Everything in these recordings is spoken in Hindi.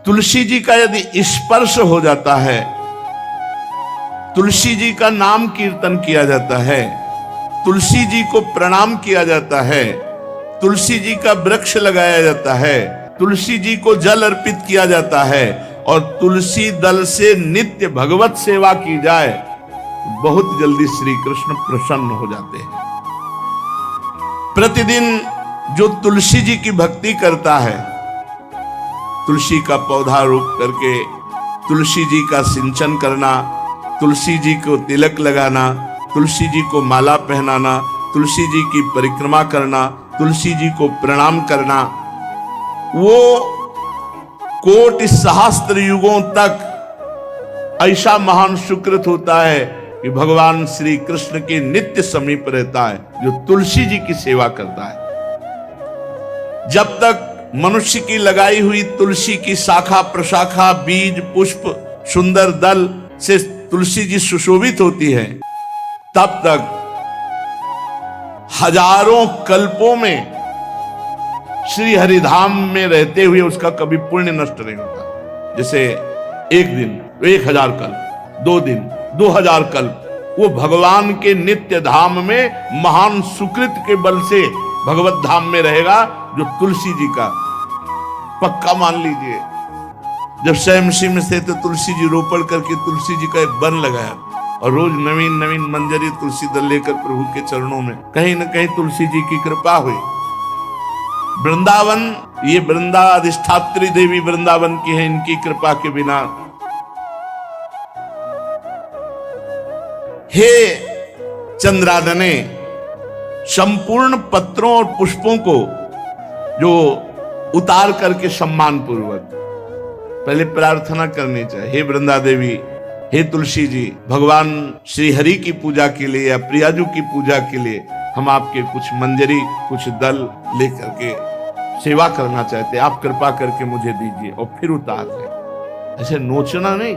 तुलसी जी का यदि स्पर्श हो जाता है, तुलसी जी का नाम कीर्तन किया जाता है, तुलसी जी को प्रणाम किया जाता है, तुलसी जी का वृक्ष लगाया जाता है, तुलसी जी को जल अर्पित किया जाता है और तुलसी दल से नित्य भगवत सेवा की जाए, बहुत जल्दी श्री कृष्ण प्रसन्न हो जाते हैं। प्रतिदिन जो तुलसी जी की भक्ति करता है, तुलसी का पौधा रोप करके तुलसी जी का सिंचन करना, तुलसी जी को तिलक लगाना, तुलसी जी को माला पहनाना, तुलसी जी की परिक्रमा करना, तुलसी जी को प्रणाम करना, वो कोटि सहस्त्र युगों तक ऐसा महान सुकृत होता है कि भगवान श्री कृष्ण के नित्य समीप रहता है जो तुलसी जी की सेवा करता है। जब तक मनुष्य की लगाई हुई तुलसी की शाखा प्रशाखा, बीज, पुष्प, सुंदर दल से तुलसी जी सुशोभित होती है, तब तक हजारों कल्पों में श्री हरिधाम में रहते हुए उसका कभी पुण्य नष्ट नहीं होता। जैसे एक दिन 1000 कल्प, 2 दिन 2000 कल्प वो भगवान के नित्य धाम में महान सुकृत के बल से भगवत धाम में रहेगा, जो तुलसी जी का पक्का मान लीजिए। जब स्वयं में थे तो तुलसी जी रोपण करके तुलसी जी का एक वन लगाया और रोज नवीन नवीन मंजरी तुलसी दल लेकर प्रभु के चरणों में, कहीं न कहीं तुलसी जी की कृपा हुई। वृंदावन, ये वृंदा अधिष्ठात्री देवी वृंदावन की है, इनकी कृपा के बिना। हे चंद्रादने, संपूर्ण पत्रों और पुष्पों को जो उतार करके सम्मान पूर्वक पहले प्रार्थना करनी चाहिए, हे वृंदा देवी, हे तुलसी जी, भगवान श्री हरि की पूजा के लिए या प्रियाजू की पूजा के लिए हम आपके कुछ मंजरी, कुछ दल लेकर के सेवा करना चाहते हैं, आप कृपा करके मुझे दीजिए। और फिर उतार दे, ऐसे नोचना नहीं,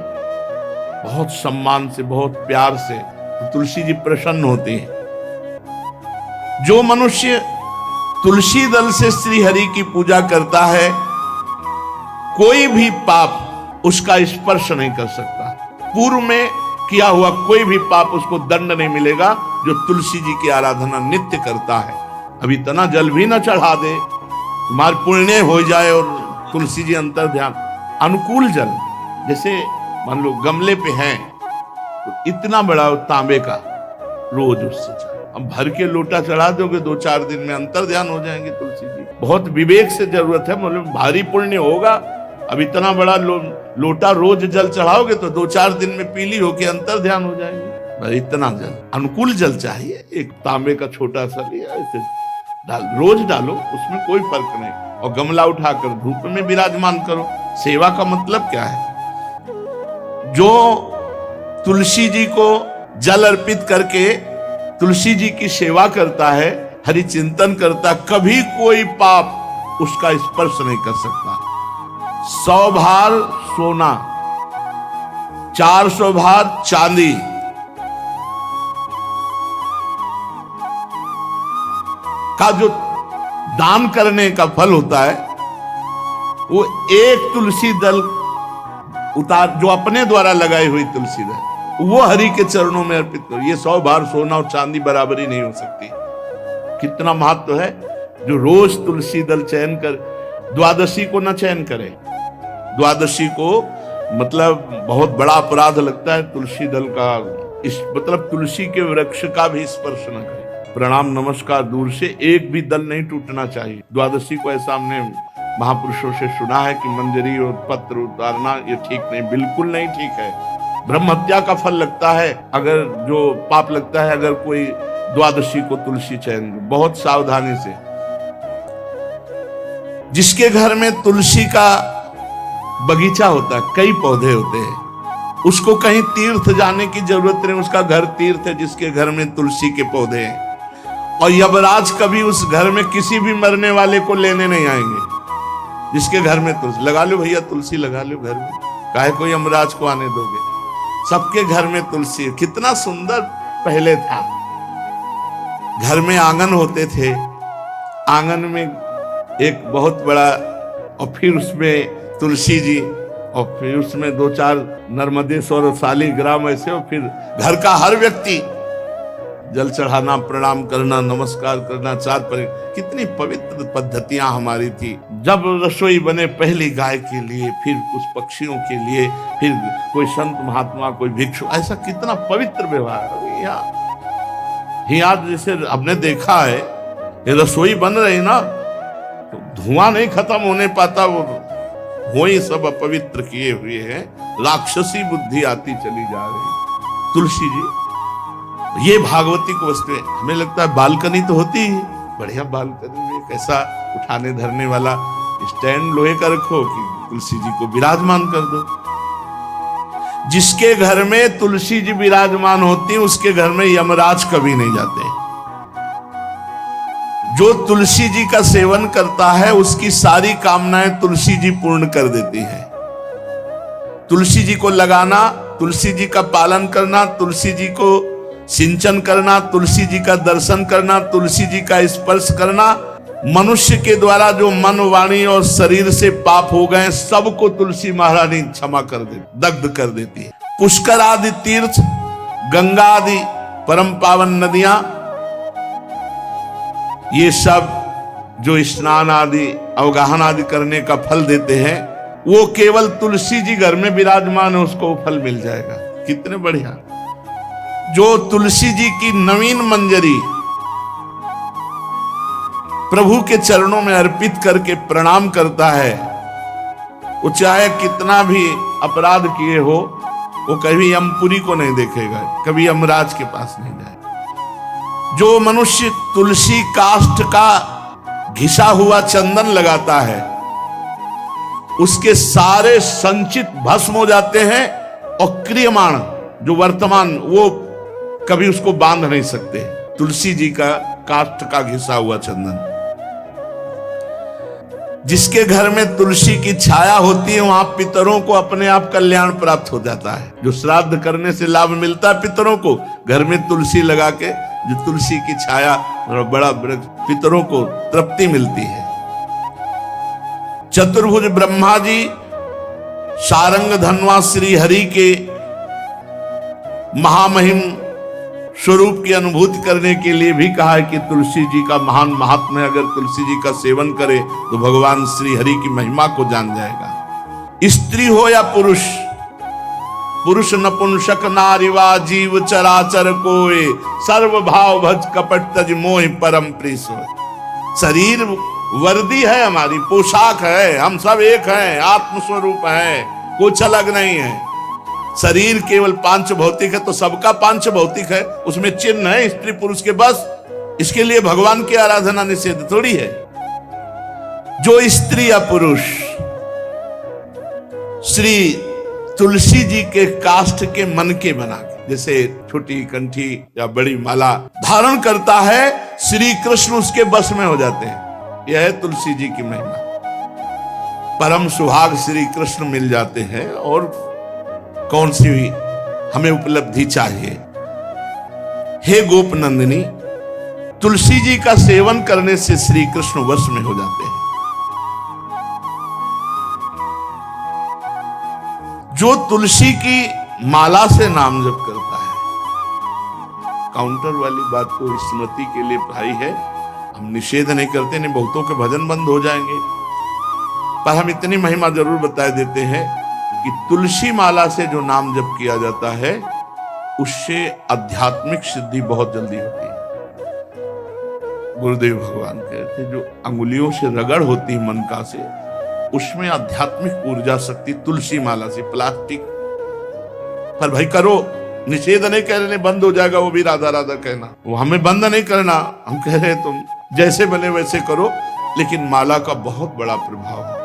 बहुत सम्मान से, बहुत प्यार से, तो तुलसी जी प्रसन्न होती है। जो मनुष्य तुलसी दल से श्री हरि की पूजा करता है, कोई भी पाप उसका स्पर्श नहीं कर सकता। पूर्व में किया हुआ कोई भी पाप उसको दंड नहीं मिलेगा, जो तुलसी जी की आराधना नित्य करता है। अब इतना जल भी न चढ़ा दे, तुम्हारे पुण्य हो जाए और तुलसी जी अंतर ध्यान, अनुकूल जल, जैसे मान लो गमले पे हैं तो इतना बड़ा तांबे का रोज उससे चढ़ा, अब भर के लोटा चढ़ा दोगे 2-4 दिन में अंतर ध्यान हो जाएंगे तुलसी जी। बहुत विवेक से जरूरत है, मतलब भारी पुण्य होगा। अब इतना बड़ा लोटा रोज जल चढ़ाओगे तो 2-4 दिन में पीली होके अंतर ध्यान हो जाएंगे। इतना जल, अनुकूल जल चाहिए। एक तांबे का छोटा सा लिया, ऐसे रोज डालो, उसमें कोई फर्क नहीं, और गमला उठाकर धूप में विराजमान करो। सेवा का मतलब क्या है? जो तुलसी जी को जल अर्पित करके तुलसी जी की सेवा करता है, हरि चिंतन करता, कभी कोई पाप उसका स्पर्श नहीं कर सकता। 100 भार सोना, 400 भार चांदी, का जो दान करने का फल होता है, वो एक तुलसी दल उतार, जो अपने द्वारा लगाई हुई तुलसी दल, वो हरि के चरणों में अर्पित करो। ये 100 भार सोना और चांदी बराबरी नहीं हो सकती। कितना महत्व है। जो रोज तुलसी दल चयन कर, द्वादशी को न चयन करे, द्वादशी को मतलब बहुत बड़ा अपराध लगता है तुलसी दल का, इस मतलब तुलसी के वृक्ष का भी स्पर्श न करे। प्रणाम नमस्कार दूर से, एक भी दल नहीं टूटना चाहिए। द्वादशी को ऐसा हमने महापुरुषों से सुना है कि मंजरी और पत्र उतारना ये ठीक नहीं, बिल्कुल नहीं ठीक है। ब्रह्म हत्या का फल लगता है, अगर जो पाप लगता है अगर कोई द्वादशी को तुलसी चयन, बहुत सावधानी से। जिसके घर में तुलसी का बगीचा होता है, कई पौधे होते हैं, उसको कहीं तीर्थ जाने की जरूरत नहीं, उसका घर तीर्थ है जिसके घर में तुलसी के पौधे हैं। और यमराज कभी उस घर में किसी भी मरने वाले को लेने नहीं आएंगे। जिसके घर में तुलसी, लगा लो भैया तुलसी लगा लो घर में, काहे को यमराज को आने दोगे? सबके घर में तुलसी। कितना सुंदर पहले था, घर में आंगन होते थे, आंगन में एक बहुत बड़ा, और फिर उसमें तुलसी जी, और फिर उसमें 2-4 नर्मदेश्वर शालिग्राम ऐसे, और फिर घर का हर व्यक्ति जल चढ़ाना, प्रणाम करना, नमस्कार करना, 4 पर। कितनी पवित्र पद्धतियां हमारी थी। जब रसोई बने पहली गाय के लिए, फिर कुछ पक्षियों के लिए, फिर कोई संत महात्मा, कोई भिक्षु, ऐसा कितना पवित्र व्यवहार। यहाँ जैसे हमने देखा है, ये रसोई बन रही ना, तो धुआं नहीं खत्म होने पाता, वो ही सब अपवित्र किए हुए हैं, राक्षसी बुद्धि आती चली जा रही। तुलसी जी, ये भागवती को वस्तु है। हमें लगता है बालकनी तो होती ही, बढ़िया बालकनी में कैसा उठाने धरने वाला स्टैंड लोहे का रखो कि तुलसी जी को विराजमान कर दो। जिसके घर में तुलसी जी विराजमान होती है, उसके घर में यमराज कभी नहीं जाते। जो तुलसी जी का सेवन करता है, उसकी सारी कामनाएं तुलसी जी पूर्ण कर देती है। तुलसी जी को लगाना, तुलसी जी का पालन करना, तुलसी जी को सिंचन करना, तुलसी जी का दर्शन करना, तुलसी जी का स्पर्श करना, मनुष्य के द्वारा जो मन, वाणी और शरीर से पाप हो गए, सबको तुलसी महारानी क्षमा कर दे, दग्ध कर देती है। पुष्कर आदि तीर्थ, गंगा आदि परम पावन नदियां, ये सब जो स्नान आदि, अवगाहन आदि करने का फल देते हैं, वो केवल तुलसी जी घर में विराजमान है, उसको फल मिल जाएगा। कितने बढ़िया। जो तुलसी जी की नवीन मंजरी प्रभु के चरणों में अर्पित करके प्रणाम करता है, वो चाहे कितना भी अपराध किए हो, वो कभी यमपुरी को नहीं देखेगा, कभी यमराज के पास नहीं जाएगा। जो मनुष्य तुलसी काष्ठ का घिसा हुआ चंदन लगाता है, उसके सारे संचित भस्म हो जाते हैं, और क्रियमाण जो वर्तमान, वो कभी उसको बांध नहीं सकते। तुलसी जी का काष्ठ का घिसा हुआ चंदन। जिसके घर में तुलसी की छाया होती है, वहां पितरों को अपने आप कल्याण प्राप्त हो जाता है। जो श्राद्ध करने से लाभ मिलता है पितरों को, घर में तुलसी लगा के, जो तुलसी की छाया, बड़ा पितरों को तृप्ति मिलती है। चतुर्भुज ब्रह्मा जी सारंग धनवा श्री हरि के महामहिम स्वरूप की अनुभूति करने के लिए भी कहा है कि तुलसी जी का महान महात्म्य, अगर तुलसी जी का सेवन करे तो भगवान श्री हरि की महिमा को जान जाएगा। स्त्री हो या पुरुष, पुरुष नपुंसक नारीवा जीव चराचर कोय, सर्व भाव भज कपट तज मोह परम प्रीस। शरीर वर्दी है, हमारी पोशाक है, हम सब एक हैं, आत्मस्वरूप है, कुछ अलग नहीं है। शरीर केवल पांच भौतिक है, तो सबका पांच भौतिक है, उसमें चिन्ह है स्त्री पुरुष के, बस। इसके लिए भगवान की आराधना निषेध थोड़ी है। जो स्त्री या पुरुष श्री तुलसी जी के काष्ठ के मन के बना के, जैसे छोटी कंठी या बड़ी माला धारण करता है, श्री कृष्ण उसके बस में हो जाते हैं। यह है तुलसी जी की महिमा। परम सुहाग श्री कृष्ण मिल जाते हैं, और कौन सी हमें उपलब्धि चाहिए। हे गोप नंदिनी, तुलसी जी का सेवन करने से श्री कृष्ण वश में हो जाते हैं। जो तुलसी की माला से नाम जप करता है, काउंटर वाली बात को स्मृति के लिए भाई है, हम निषेध नहीं करते, नहीं बहुतों के भजन बंद हो जाएंगे, पर हम इतनी महिमा जरूर बता देते हैं कि तुलसी माला से जो नाम जप किया जाता है, उससे आध्यात्मिक सिद्धि बहुत जल्दी होती है। गुरुदेव भगवान कहते हैं, जो अंगुलियों से रगड़ होती है मन का से, उसमें आध्यात्मिक ऊर्जा शक्ति तुलसी माला से। प्लास्टिक पर भाई करो, निषेध नहीं कह रहे बंद हो जाएगा, वो भी राधा राधा कहना, वो हमें बंद नहीं करना। हम कह रहे तुम जैसे बने वैसे करो, लेकिन माला का बहुत बड़ा प्रभाव है।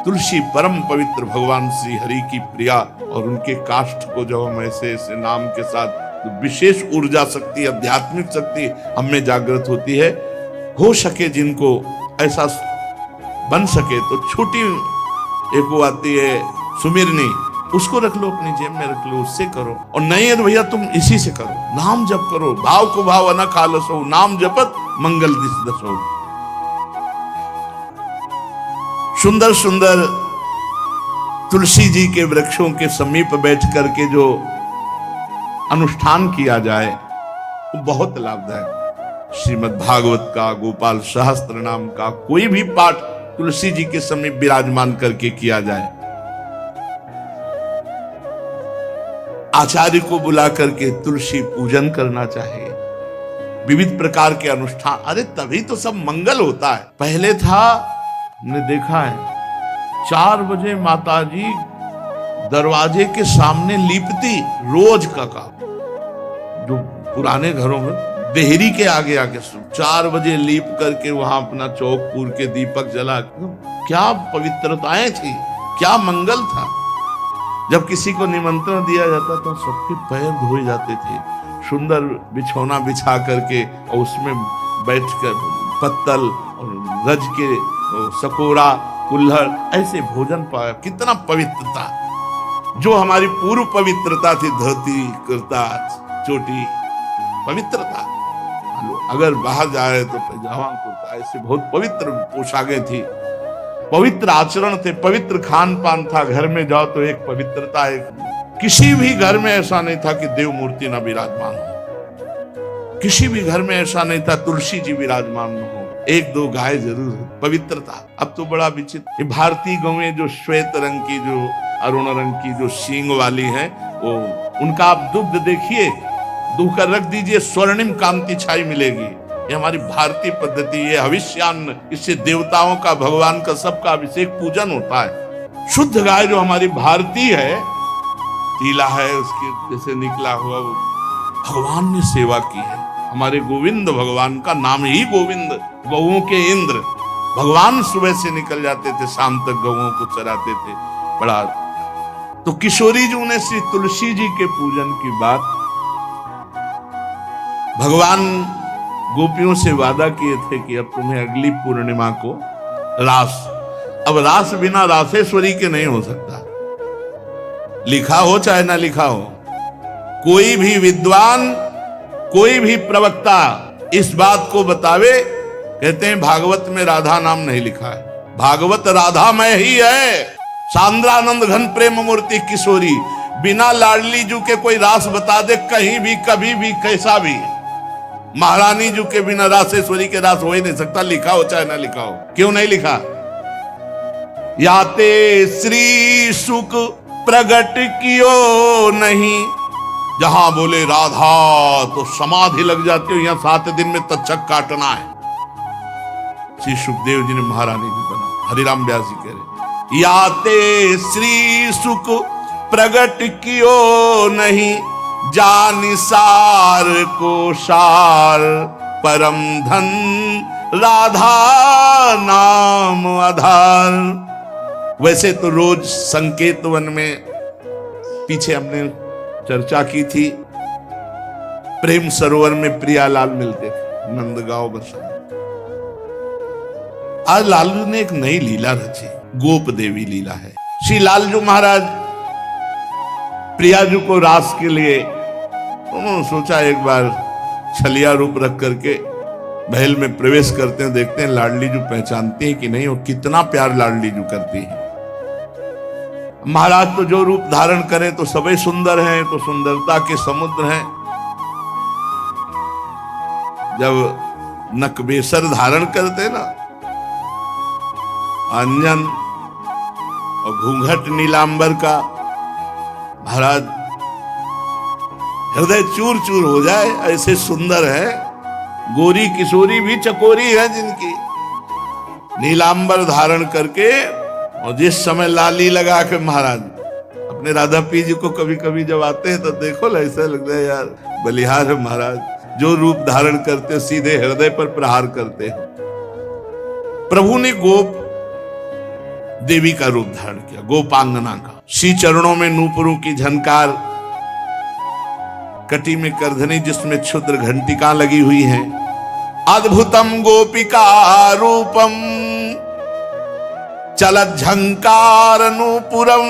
तुलसी परम पवित्र भगवान श्री हरि की प्रिया, और उनके काष्ठ को जब हम ऐसे ऐसे नाम के साथ, तो विशेष ऊर्जा शक्ति, आध्यात्मिक शक्ति हमें जागृत होती है। हो सके जिनको ऐसा बन सके तो छोटी एक वो आती है सुमिरनी, उसको रख लो, अपनी जेब में रख लो, उससे करो। और नहीं है तो भैया तुम इसी से करो, नाम जप करो, भाव को भाव अना खालसो, नाम जपत मंगल दिस दसो। सुंदर सुंदर तुलसी जी के वृक्षों के समीप बैठ करके जो अनुष्ठान किया जाए वो बहुत लाभदायक। श्रीमद् भागवत का, गोपाल सहस्त्र नाम का कोई भी पाठ तुलसी जी के समीप विराजमान करके किया जाए, आचार्य को बुला करके तुलसी पूजन करना चाहिए, विविध प्रकार के अनुष्ठान, अरे तभी तो सब मंगल होता है। पहले था, हमने देखा है, 4 बजे माताजी दरवाजे के सामने लीपती, रोज का काम। जो पुराने घरों में देहरी के आगे आके 4 बजे लीप करके वहां अपना चौक पूर के दीपक जला, क्या पवित्रताएं थी, क्या मंगल था। जब किसी को निमंत्रण दिया जाता तो सबके पैर धोए जाते थे, सुंदर बिछौना बिछा करके और उसमें बैठकर पत्तल और रज के सकोरा कुल्हड़ ऐसे भोजन पाया। कितना पवित्रता, जो हमारी पूर्व पवित्रता थी, धोती कुर्ता चोटी, पवित्रता। अगर बाहर जा रहे तो पैजामा कुर्ता, ऐसे बहुत पवित्र पोशाकें थी, पवित्र आचरण थे, पवित्र खान पान था। घर में जाओ तो एक पवित्रता, एक किसी भी घर में ऐसा नहीं था कि देव मूर्ति न विराजमान हो, किसी भी घर में ऐसा नहीं था तुलसी जी विराजमान न हो, 1-2 गाय जरूर है, पवित्रता। अब तो बड़ा विचित्र, भारतीय गौएं जो श्वेत रंग की, जो अरुण रंग की, जो सींग वाली है, वो उनका आप दुग्ध देखिए, दूह कर रख दीजिए, स्वर्णिम कांति छाई मिलेगी। ये हमारी भारतीय पद्धति, ये हविष्यान्न, इससे देवताओं का, भगवान का, सबका अभिषेक पूजन होता है। शुद्ध गाय जो हमारी भारतीय है, तीला है उसके जैसे निकला हुआ, वो भगवान ने सेवा की है। हमारे गोविंद भगवान का नाम ही गोविंद, गौओं के इंद्र। भगवान सुबह से निकल जाते थे, शाम तक गौओं को चराते थे। बड़ा तो किशोरी जी ने श्री तुलसी जी के पूजन की बात, भगवान गोपियों से वादा किए थे कि अब तुम्हें अगली पूर्णिमा को रास, अब रास बिना रासेश्वरी के नहीं हो सकता, लिखा हो चाहे ना लिखा हो। कोई भी विद्वान, कोई भी प्रवक्ता इस बात को बतावे, कहते हैं भागवत में राधा नाम नहीं लिखा है, भागवत राधामय ही है। सांद्रानंद घन प्रेम मूर्ति किशोरी, बिना लाडली जू के कोई रास बता दे कहीं भी, कभी भी, कैसा भी, महारानी जू के बिना रासेश्वरी के रास हो ही नहीं सकता, लिखा हो चाहे ना लिखा हो। क्यों नहीं लिखा? याते श्री सुख प्रगट कियो नहीं, जहां बोले राधा तो समाधि लग जाती हो, यहां 7 दिन में तक्षक काटना है। श्री सुखदेव जी ने महारानी जी बना, हरिराम व्यास जी कह रहे, याते श्री सुख प्रगट कियो नहीं, जानि सार को सार परम धन, राधा नाम आधार। वैसे तो रोज संकेत वन में, पीछे हमने चर्चा की थी, प्रेम सरोवर में प्रियालाल मिलते थे, नंदगांव बरसा। आज लालू ने एक नई लीला रची, गोप देवी लीला है। श्री लालजू महाराज प्रियाजू को रास के लिए उन्होंने सोचा एक बार छलिया रूप रख करके महल में प्रवेश करते हैं, देखते हैं लाडली जू पहचानती है कि नहीं, वो कितना प्यार लाडली जू करती है। महाराज तो जो रूप धारण करें तो सभी सुंदर हैं, तो सुंदरता के समुद्र हैं। जब नकबेसर धारण करते ना, अंजन और घूंघट नीलांबर का, महाराज हृदय चूर चूर हो जाए, ऐसे सुंदर है। गोरी किशोरी भी चकोरी है जिनकी, नीलांबर धारण करके, और जिस समय लाली लगा के महाराज अपने राधा पी जी को कभी कभी जब आते हैं तो देखो ऐसा लगता है यार बलिहार है महाराज, जो रूप धारण करते सीधे हृदय पर प्रहार करते हैं। प्रभु ने गोप देवी का रूप धारण किया, गोपांगना का। श्री चरणों में नूपुरों की झनकार, कटी में करधनी जिसमें क्षुद्र घंटिका लगी हुई है। अद्भुतम गोपिका रूपम चलत झंकार नूपुरम,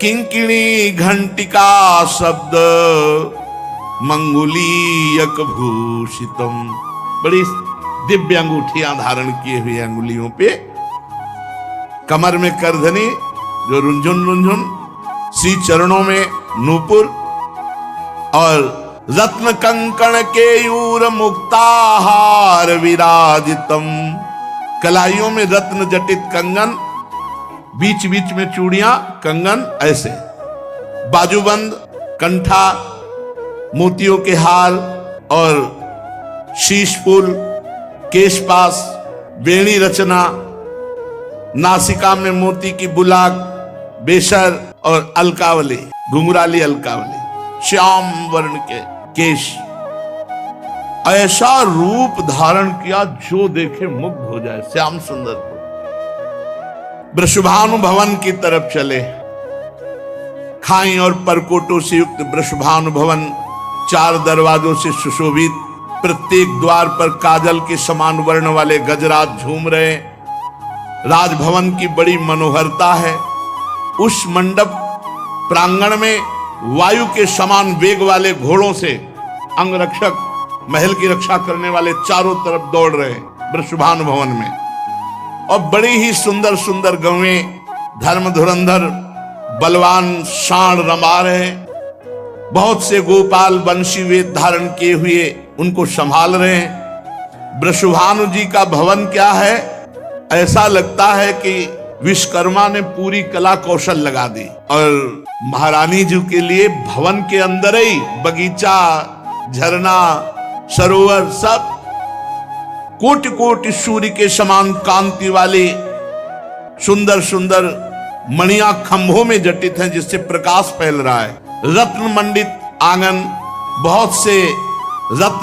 किंकिणी घंटिका शब्द मंगुलीयक भूषितम। बड़ी दिव्य अंगूठियां धारण किए हुए अंगुलियों पे, कमर में करधनी जो रुंझुन रुंझुन, श्री चरणों में नूपुर और रत्न कंकण केयूर मुक्ताहार विराजितम, कलाइयों में रत्न जटित कंगन, बीच बीच में चूड़ियां कंगन ऐसे, बाजूबंद, कंठा, मोतियों के हार और शीश फूल, केशपास, बेणी रचना, नासिका में मोती की बुलाक, बेसर और अलकावली, घुंघराली अलकावली, श्याम वर्ण के केश, ऐसा रूप धारण किया जो देखे मुग्ध हो जाए। श्याम सुंदर को वृषभानु भवन की तरफ चले। खाई और परकोटों से युक्त वृषभानु भवन 4 दरवाजों से सुशोभित, प्रत्येक द्वार पर काजल के समान वर्ण वाले गजराज झूम रहे। राजभवन की बड़ी मनोहरता है। उस मंडप प्रांगण में वायु के समान वेग वाले घोड़ों से अंगरक्षक महल की रक्षा करने वाले चारों तरफ दौड़ रहे वृषभानु भवन में। और बड़ी ही सुंदर सुंदर गवें, धर्म धुरंधर बलवान सांड रमा रहे। बहुत से गोपाल बंशी वेद धारण किए हुए उनको संभाल रहे हैं। वृषभानु जी का भवन क्या है, ऐसा लगता है कि विश्वकर्मा ने पूरी कला कौशल लगा दी। और महारानी जी के लिए भवन के अंदर ही बगीचा, झरना, सरोवर, सब कोटि कोटि सूर्य के समान कांति वाली सुंदर सुंदर मणियां खंभों में जटित हैं, जिससे प्रकाश फैल रहा है। रत्न मंडित आंगन, बहुत से रत्न